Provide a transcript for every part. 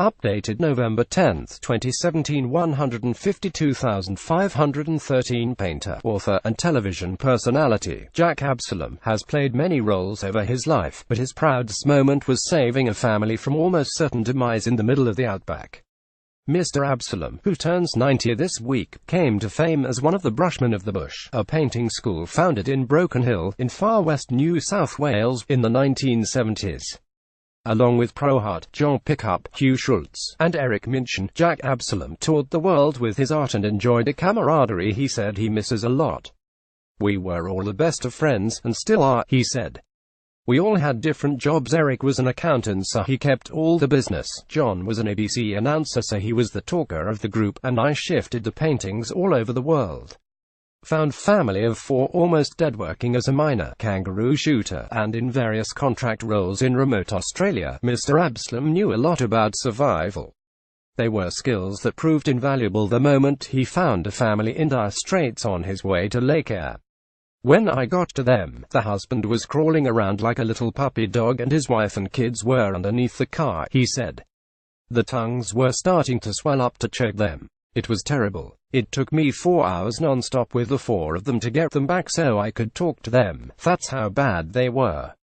Updated November 10, 2017. 152,513. Painter, author, and television personality Jack Absalom has played many roles over his life, but his proudest moment was saving a family from almost certain demise in the middle of the outback. Mr. Absalom, who turns 90 this week, came to fame as one of the Brushmen of the Bush, a painting school founded in Broken Hill, in far west New South Wales, in the 1970s. Along with Pro Art, John Pickup, Hugh Schultz, and Eric Minchin, Jack Absalom toured the world with his art and enjoyed a camaraderie he said he misses a lot. "We were all the best of friends, and still are," he said. "We all had different jobs. Eric was an accountant, so he kept all the business. John was an ABC announcer, so he was the talker of the group, and I shifted to paintings all over the world. Found family of 4, almost dead, working as a miner, kangaroo shooter, and in various contract roles in remote Australia." Mr. Absalom knew a lot about survival. They were skills that proved invaluable the moment he found a family in dire straits on his way to Lake Eyre. "When I got to them, the husband was crawling around like a little puppy dog and his wife and kids were underneath the car," he said. "The tongues were starting to swell up to choke them. It was terrible. It took me 4 hours non-stop with the 4 of them to get them back so I could talk to them. That's how bad they were."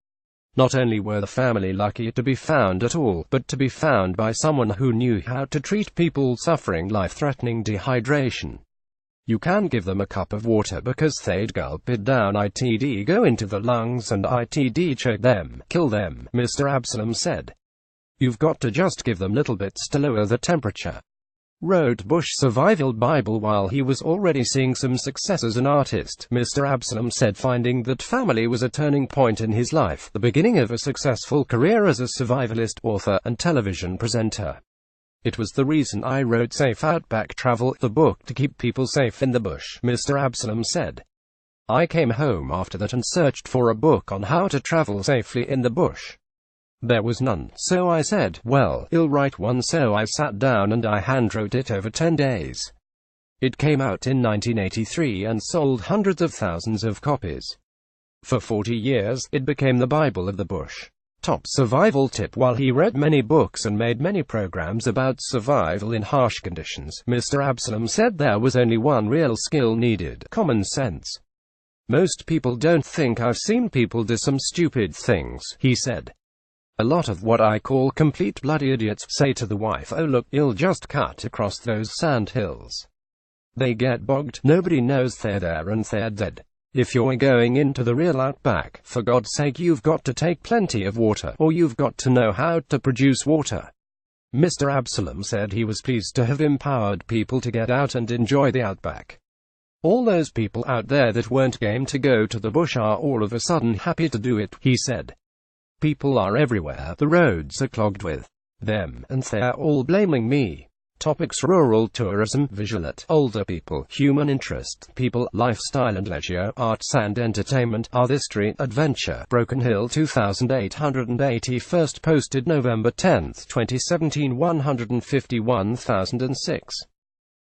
Not only were the family lucky to be found at all, but to be found by someone who knew how to treat people suffering life-threatening dehydration. "You can give them a cup of water because they'd gulp it down, it'd go into the lungs and it'd choke them, kill them," Mr. Absalom said. "You've got to just give them little bits to lower the temperature." Wrote Bush Survival Bible while he was already seeing some success as an artist. Mr. Absalom said finding that family was a turning point in his life, the beginning of a successful career as a survivalist, author, and television presenter. "It was the reason I wrote Safe Outback Travel, the book to keep people safe in the bush," Mr. Absalom said. "I came home after that and searched for a book on how to travel safely in the bush. There was none, so I said, well, I'll write one, so I sat down and I handwrote it over 10 days. It came out in 1983 and sold hundreds of thousands of copies. For 40 years, it became the Bible of the bush. Top survival tip." While he read many books and made many programs about survival in harsh conditions, Mr. Absalom said there was only one real skill needed: common sense. "Most people don't think I've seen people do some stupid things," he said. "A lot of what I call complete bloody idiots say to the wife, 'Oh look, you'll just cut across those sand hills.' They get bogged, nobody knows they're there and they're dead. If you're going into the real outback, for God's sake you've got to take plenty of water, or you've got to know how to produce water." Mr. Absalom said he was pleased to have empowered people to get out and enjoy the outback. "All those people out there that weren't game to go to the bush are all of a sudden happy to do it," he said. "People are everywhere, the roads are clogged with them, and they're all blaming me." Topics: rural tourism, visual art, older people, human interest, people, lifestyle and leisure, arts and entertainment, artistry, adventure. Broken Hill 2880. First posted November 10, 2017. 151,006.